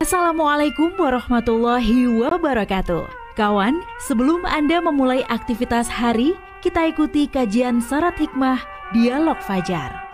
Assalamualaikum warahmatullahi wabarakatuh. Kawan, sebelum Anda memulai aktivitas hari, kita ikuti kajian syarat hikmah Dialog Fajar.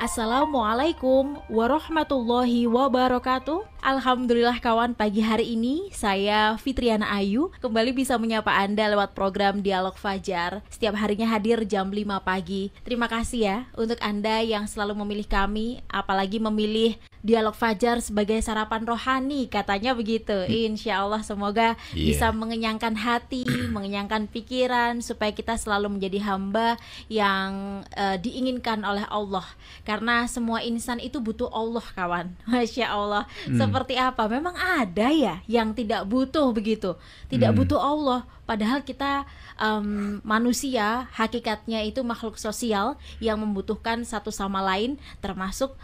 Assalamualaikum warahmatullahi wabarakatuh. Alhamdulillah kawan, pagi hari ini saya Fitriana Ayu kembali bisa menyapa Anda lewat program Dialog Fajar. Setiap harinya hadir jam 5 pagi. Terima kasih ya untuk Anda yang selalu memilih kami, apalagi memilih Dialog Fajar sebagai sarapan rohani, katanya begitu. Insya Allah semoga bisa mengenyangkan hati, mengenyangkan pikiran, supaya kita selalu menjadi hamba yang diinginkan oleh Allah. Karena semua insan itu butuh Allah kawan. Masya Allah. Seperti apa? Memang ada ya yang tidak butuh begitu, tidak butuh Allah. Padahal kita manusia hakikatnya itu makhluk sosial yang membutuhkan satu sama lain, termasuk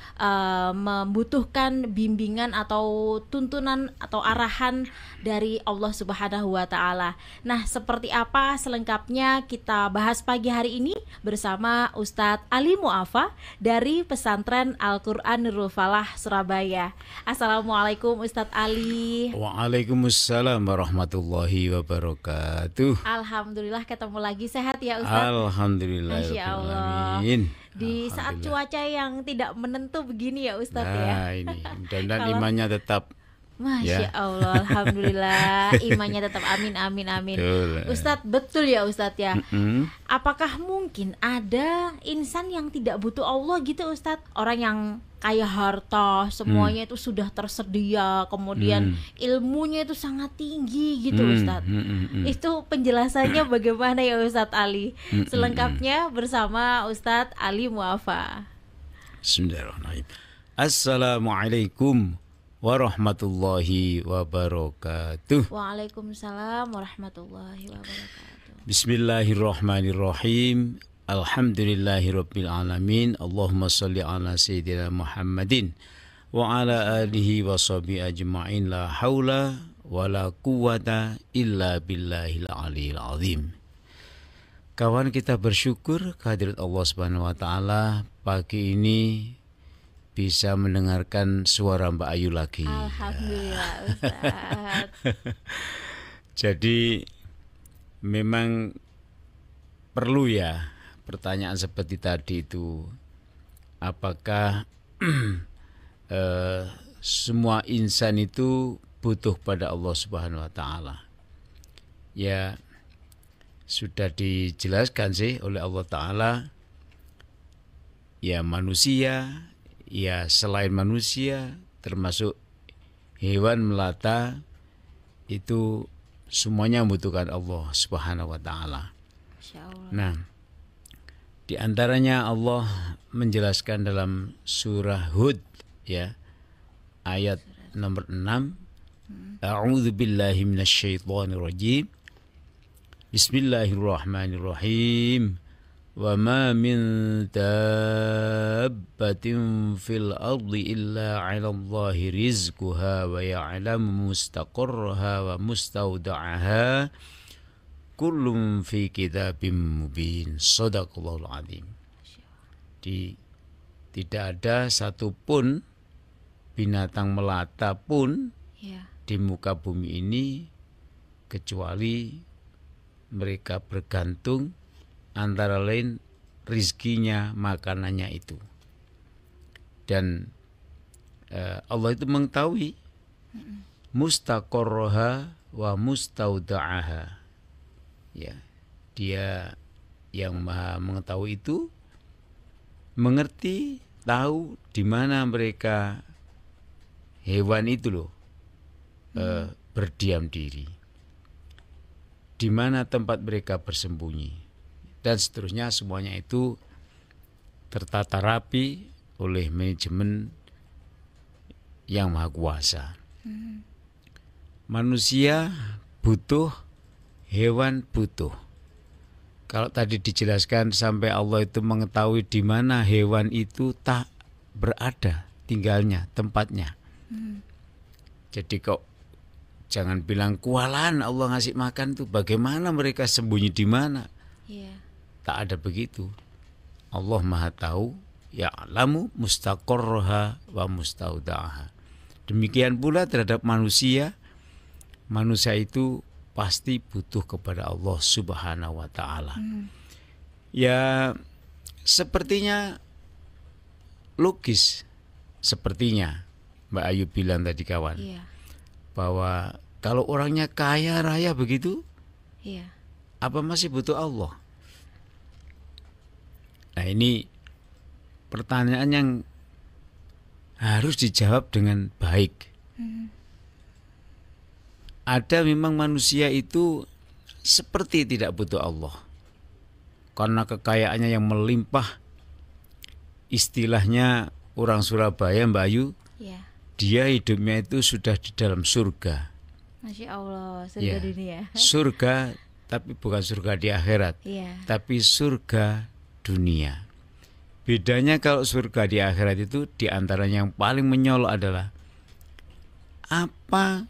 membutuhkan bimbingan atau tuntunan atau arahan dari Allah Subhanahu wa Ta'ala. Nah, seperti apa selengkapnya kita bahas pagi hari ini bersama Ustadz Ali Mu'afa dari Pesantren Al-Quran Nurul Falah Surabaya. Assalamualaikum Ustadz Ali. Waalaikumsalam warahmatullahi wabarakatuh. Alhamdulillah ketemu lagi, sehat ya Ustadz? Alhamdulillah. Masya Allah. Di saat cuaca yang tidak menentu begini ya Ustadz ya. Nah ini, mudah-mudahan imannya tetap. Masya Allah, Alhamdulillah, imannya tetap, amin, amin, amin. Ustadz, betul ya Ustadz ya. Apakah mungkin ada insan yang tidak butuh Allah gitu Ustadz? Orang yang kaya harta, semuanya itu sudah tersedia, kemudian ilmunya itu sangat tinggi gitu Ustadz. Itu penjelasannya bagaimana ya Ustadz Ali? Selengkapnya bersama Ustadz Ali Mu'afa. Bismillahirrahmanirrahim. Assalamualaikum warahmatullahi wabarakatuh. Waalaikumsalam warahmatullahi wabarakatuh. Bismillahirrahmanirrahim. Alhamdulillahirabbil alamin. Allahumma shalli ala sayyidina Muhammadin wa ala alihi wa sahbihi ajma'in. La haula wa la quwwata illa billahil aliyil azim. Kawan, kita bersyukur kehadirat Allah Subhanahu wa taala pagi ini bisa mendengarkan suara Mbak Ayu lagi. Alhamdulillah Ustaz. Jadi memang perlu ya pertanyaan seperti tadi itu. Apakah semua insan itu butuh pada Allah Subhanahu wa taala? Ya, sudah dijelaskan sih oleh Allah taala. Ya, manusia, ya selain manusia termasuk hewan melata itu semuanya membutuhkan Allah Subhanahu wa taala. Nah, di antaranya Allah menjelaskan dalam surah Hud ya, ayat nomor 6. A'udzu billahi minasyaitonir rajim. Bismillahirrahmanirrahim. Wa ma min dabbatin fil ardi illa 'ala Allahi rizquha wa ya'lamu mustaqarraha wa mustawda'aha kullum fi kitabim mubin. Shadaqallahul azim. Tidak ada satupun binatang melata pun di muka bumi ini kecuali mereka bergantung antara lain rizkinya, makanannya itu. Dan Allah itu mengetahui mustaqarraha wa mustawda'aha. Ya, Dia yang Maha mengetahui itu, mengerti, tahu di mana mereka hewan itu loh berdiam diri, di mana tempat mereka bersembunyi, dan seterusnya. Semuanya itu tertata rapi oleh manajemen yang maha kuasa. Manusia butuh, hewan butuh. Kalau tadi dijelaskan sampai Allah itu mengetahui di mana hewan itu tak berada tinggalnya, tempatnya. Jadi kok jangan bilang kualan Allah ngasih makan tuh, bagaimana mereka sembunyi di mana? Tak ada begitu. Allah Maha tahu, ya'lamu mustaqarraha wa mustaudaha. Demikian pula terhadap manusia. Manusia itu pasti butuh kepada Allah Subhanahu wa taala. Ya, sepertinya logis, sepertinya Mbak Ayu bilang tadi kawan, bahwa kalau orangnya kaya raya begitu, apa masih butuh Allah? Nah, ini pertanyaan yang harus dijawab dengan baik. Ada memang manusia itu seperti tidak butuh Allah karena kekayaannya yang melimpah. Istilahnya orang Surabaya, Mbak Ayu, dia hidupnya itu sudah di dalam surga. Masya Allah, surga dunia. Surga, tapi bukan surga di akhirat, tapi surga dunia. Bedanya kalau surga di akhirat itu diantaranya yang paling menyolok adalah apa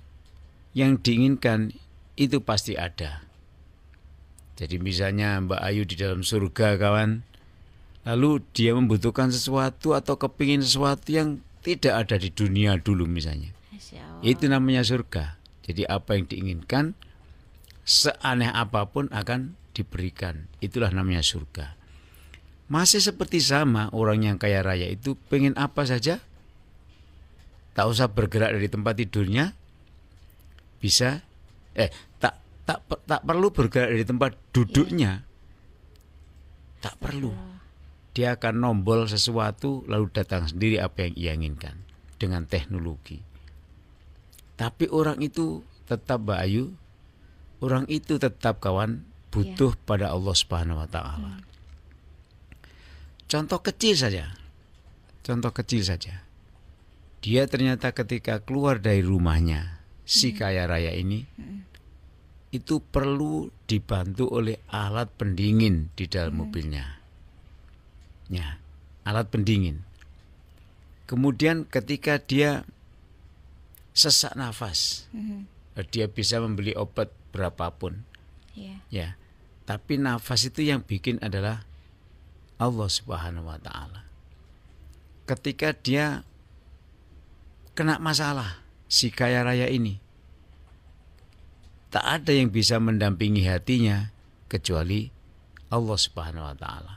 yang diinginkan itu pasti ada. Jadi misalnya Mbak Ayu di dalam surga kawan, lalu dia membutuhkan sesuatu atau kepingin sesuatu yang tidak ada di dunia dulu misalnya. Itu namanya surga. Jadi apa yang diinginkan seaneh apapun akan diberikan. Itulah namanya surga. Masih seperti sama orang yang kaya raya itu pengen apa saja, tak usah bergerak dari tempat tidurnya, bisa tak perlu bergerak dari tempat duduknya, tak perlu. Dia akan nombol sesuatu lalu datang sendiri apa yang ia inginkan dengan teknologi. Tapi orang itu tetap Mbak Ayu, orang itu tetap kawan butuh pada Allah Subhanahu wa taala. Contoh kecil saja. Dia ternyata ketika keluar dari rumahnya, si kaya raya ini, itu perlu dibantu oleh alat pendingin di dalam mobilnya. Ya, alat pendingin. Kemudian ketika dia sesak nafas, dia bisa membeli obat berapapun. Ya, tapi nafas itu yang bikin adalah Allah Subhanahu wa taala. Ketika dia kena masalah, si kaya raya ini, tak ada yang bisa mendampingi hatinya kecuali Allah Subhanahu wa taala.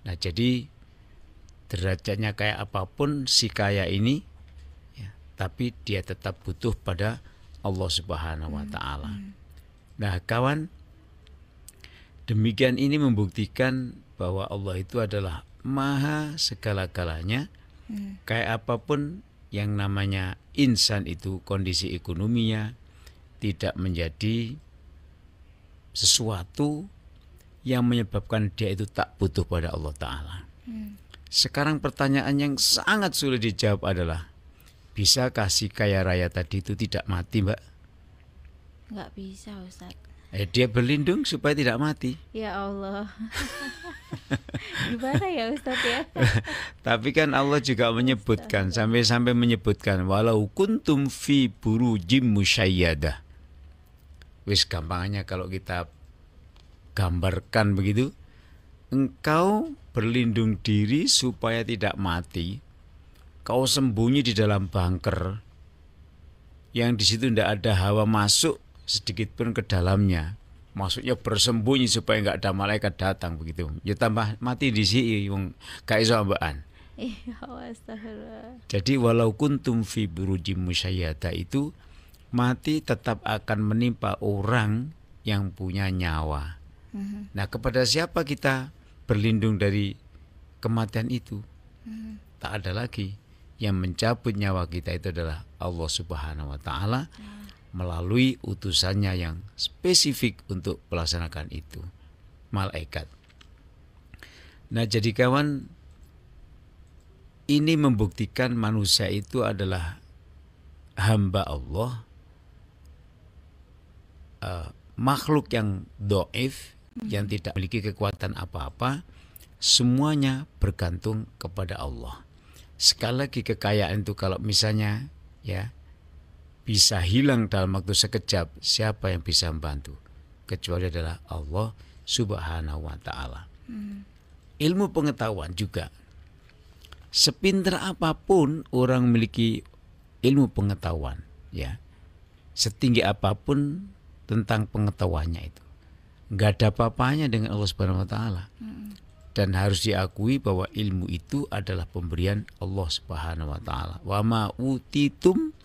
Nah, jadi derajatnya kayak apapun si kaya ini, ya, tapi dia tetap butuh pada Allah Subhanahu wa taala. Nah, kawan, demikian ini membuktikan bahwa Allah itu adalah maha segala-galanya. Kayak apapun yang namanya insan itu kondisi ekonominya tidak menjadi sesuatu yang menyebabkan dia itu tak butuh pada Allah Ta'ala. Sekarang pertanyaan yang sangat sulit dijawab adalah, bisakah si kaya raya tadi itu tidak mati, Mbak? Nggak bisa, Ustaz. Dia berlindung supaya tidak mati. Ya Allah. Gimana ya Ustaz ya? Tapi kan Allah juga menyebutkan, sampai-sampai menyebutkan, walau kuntum fi burujim musyayyadah. Wis gampangnya kalau kita gambarkan begitu, engkau berlindung diri supaya tidak mati. Kau sembunyi di dalam bunker yang di situ tidak ada hawa masuk sedikit pun ke dalamnya. Maksudnya bersembunyi supaya enggak ada malaikat datang begitu. Ya tambah mati di sini wong gak iso ambaan. Iya, astagfirullah. Jadi walau kuntum fi burujim musyayyada itu mati tetap akan menimpa orang yang punya nyawa. Nah, kepada siapa kita berlindung dari kematian itu? Tak ada lagi. Yang mencabut nyawa kita itu adalah Allah Subhanahu wa taala melalui utusannya yang spesifik untuk melaksanakan itu, malaikat. Nah, jadi kawan, ini membuktikan manusia itu adalah hamba Allah, makhluk yang dhaif, yang tidak memiliki kekuatan apa-apa, semuanya bergantung kepada Allah. Sekali lagi, kekayaan itu kalau misalnya ya bisa hilang dalam waktu sekejap, siapa yang bisa membantu? Kecuali adalah Allah Subhanahu wa ta'ala. Ilmu pengetahuan juga. Sepintar apapun orang memiliki ilmu pengetahuan, ya. Setinggi apapun tentang pengetahuannya itu, nggak ada apa-apanya dengan Allah Subhanahu wa taala. Dan harus diakui bahwa ilmu itu adalah pemberian Allah Subhanahu wa taala. Wa ma utitum,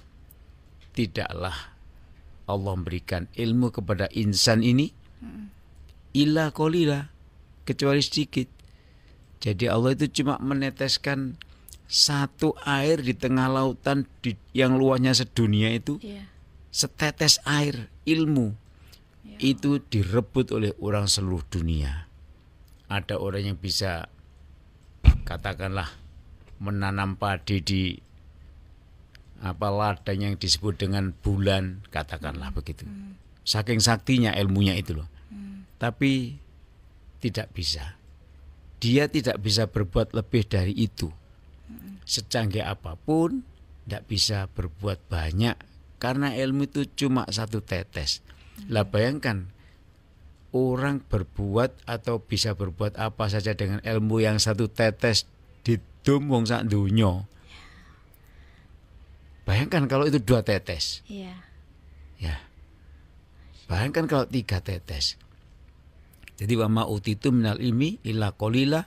tidaklah Allah memberikan ilmu kepada insan ini illa qalila, kecuali sedikit. Jadi Allah itu cuma meneteskan satu air di tengah lautan yang luasnya sedunia itu, setetes air ilmu itu direbut oleh orang seluruh dunia. Ada orang yang bisa katakanlah menanam padi di ladang yang disebut dengan bulan, katakanlah begitu. Saking saktinya ilmunya itu loh. Tapi tidak bisa. Dia tidak bisa berbuat lebih dari itu. Secanggih apapun tidak bisa berbuat banyak karena ilmu itu cuma satu tetes. Lah bayangkan orang berbuat atau bisa berbuat apa saja dengan ilmu yang satu tetes didum wong sak donya. Bayangkan kalau itu 2 tetes. Ya. Bayangkan kalau 3 tetes. Jadi wa ma utitu minal ilmi illa qalila.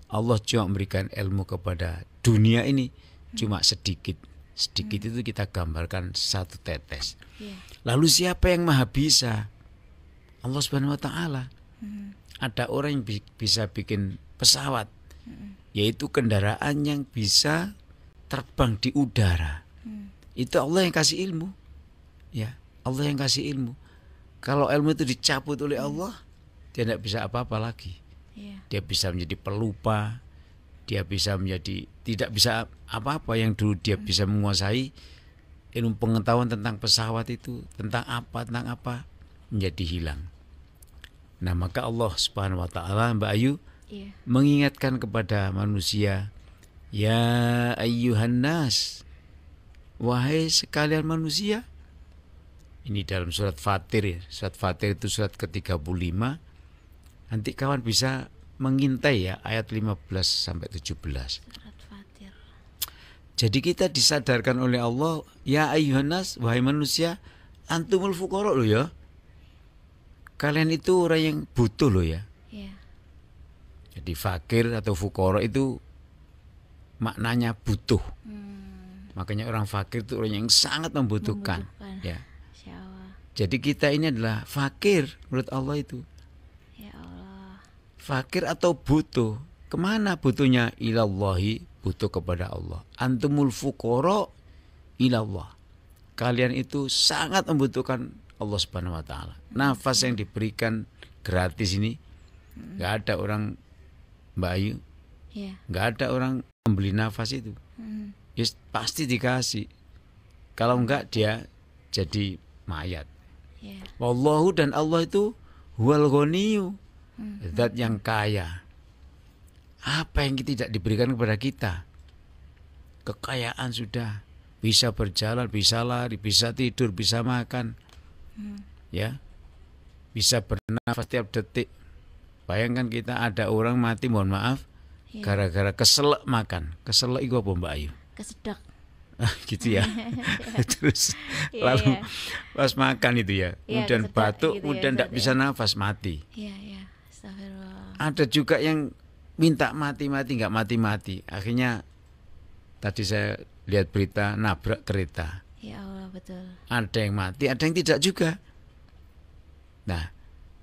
Allah cuma memberikan ilmu kepada dunia ini cuma sedikit. Sedikit itu kita gambarkan 1 tetes. Lalu siapa yang maha bisa? Allah Subhanahu wa taala. Ada orang yang bisa bikin pesawat, yaitu kendaraan yang bisa terbang di udara. Itu Allah yang kasih ilmu. Ya, Allah yang kasih ilmu. Kalau ilmu itu dicabut oleh Allah, dia tidak bisa apa-apa lagi. Dia bisa menjadi pelupa, dia bisa menjadi tidak bisa apa-apa yang dulu dia bisa menguasai ilmu pengetahuan tentang pesawat itu, tentang apa menjadi hilang. Nah, maka Allah Subhanahu wa taala, Mbak Ayu, mengingatkan kepada manusia, ya ayyuhan nas, wahai sekalian manusia. Ini dalam surat Fatir ya. Surat Fatir itu surat ke-35. Nanti kawan bisa mengintai ya ayat 15 sampai 17. Surat Fatir. Jadi kita disadarkan oleh Allah, ya ayyuhan nas, wahai manusia, antumul fuqara loh ya. Kalian itu orang yang butuh loh ya. Jadi fakir atau fuqara itu maknanya butuh. Makanya orang fakir itu orang yang sangat membutuhkan. Ya. Jadi kita ini adalah fakir menurut Allah itu. Ya Allah. Fakir atau butuh. Kemana butuhnya? Ilallahi, butuh kepada Allah. Antumul fuqara ilallah. Kalian itu sangat membutuhkan Allah Subhanahu wa taala. Nafas yang diberikan gratis ini, nggak ada orang, Mbak Ayu, nggak ada orang membeli nafas itu. Yes, pasti dikasih. Kalau enggak dia jadi mayat. Wallahu, dan Allah itu huwal ghaniyu, zat yang kaya. Apa yang tidak diberikan kepada kita? Kekayaan sudah, bisa berjalan, bisa lari, bisa tidur, bisa makan. Ya, bisa bernafas tiap detik. Bayangkan kita ada orang mati, mohon maaf, gara-gara keselak makan. Keselak itu apa, Mbak Ayu? Kesedak. Gitu ya. Terus lalu pas makan itu ya, kemudian batuk, gitu kemudian tidak bisa nafas, mati. Astagfirullah. Ada juga yang minta mati-mati, nggak mati-mati. Akhirnya tadi saya lihat berita nabrak kereta. Ya Allah, betul. Ada yang mati, ada yang tidak juga. Nah,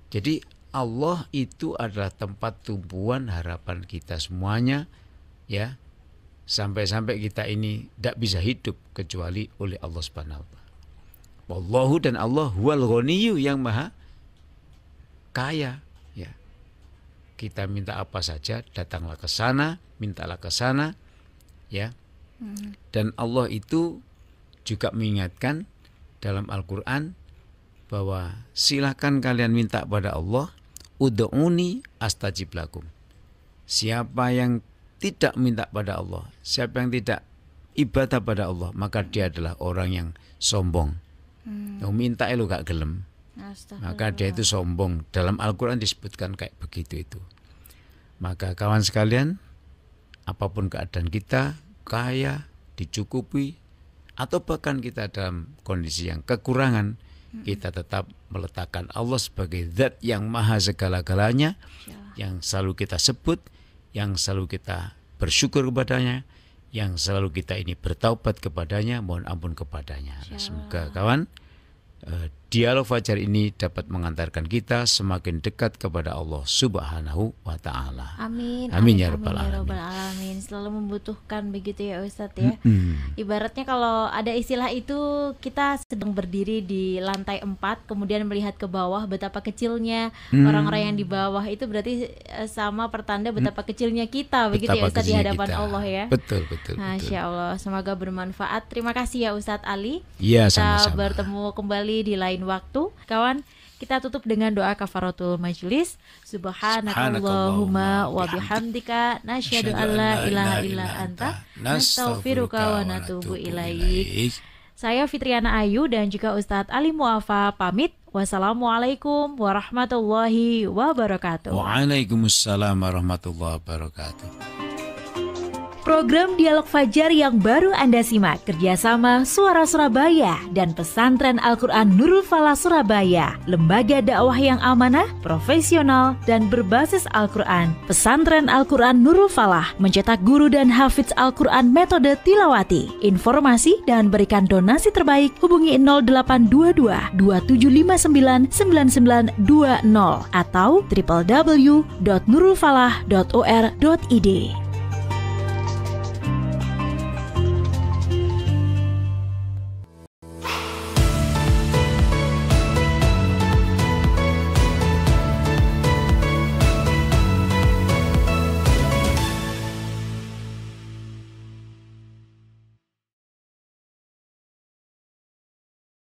jadi Allah itu adalah tempat tumpuan harapan kita semuanya, ya. Sampai-sampai kita ini tidak bisa hidup kecuali oleh Allah Subhanahu wa taala. Wallahu, dan Allah huwal ghaniyyu, yang maha kaya, ya. Kita minta apa saja, datanglah ke sana, mintalah ke sana, ya. Dan Allah itu juga mengingatkan dalam Al-Quran bahwa silakan kalian minta pada Allah, ud'uni astajib lakum. Siapa yang tidak minta pada Allah, siapa yang tidak ibadah pada Allah, maka dia adalah orang yang sombong. Minta lu gak gelem, maka dia itu sombong. Dalam Al-Quran disebutkan kayak begitu itu. Maka kawan sekalian, apapun keadaan kita, kaya, dicukupi, atau bahkan kita dalam kondisi yang kekurangan, kita tetap meletakkan Allah sebagai zat yang maha segala-galanya, yang selalu kita sebut, yang selalu kita bersyukur kepadanya, yang selalu kita ini bertaubat kepadanya, mohon ampun kepadanya. Semoga kawan, dialog fajar ini dapat mengantarkan kita semakin dekat kepada Allah Subhanahu wa Ta'ala. Amin. Amin ya rabbal alamin. Alamin. Selalu membutuhkan begitu ya Ustadz ya. Ibaratnya kalau ada istilah itu, kita sedang berdiri di lantai 4, kemudian melihat ke bawah betapa kecilnya orang-orang yang di bawah, itu berarti sama pertanda betapa kecilnya kita begitu ya Ustadz di hadapan kita. Allah ya. Betul. Masya Allah, semoga bermanfaat. Terima kasih ya Ustadz Ali. Iya, kita sama-sama. bertemu kembali di lain waktu. Kawan, kita tutup dengan doa kafaratul majlis. Subhanakallahumma wa bihamdika nasyhadu an la ilaha illa anta nastaghfiruka wa natubu ilaik. Saya Fitriana Ayu dan juga Ustadz Ali Muafa pamit. Wassalamualaikum warahmatullahi wabarakatuh. Waalaikumsalam warahmatullahi wabarakatuh. Program Dialog Fajar yang baru Anda simak kerjasama Suara Surabaya dan Pesantren Al-Quran Nurul Falah Surabaya, lembaga dakwah yang amanah, profesional, dan berbasis Al-Quran. Pesantren Al-Quran Nurul Falah mencetak guru dan hafiz Al-Quran metode tilawati. Informasi dan berikan donasi terbaik hubungi 0822 2759 9920 atau www.nurulfalah.or.id.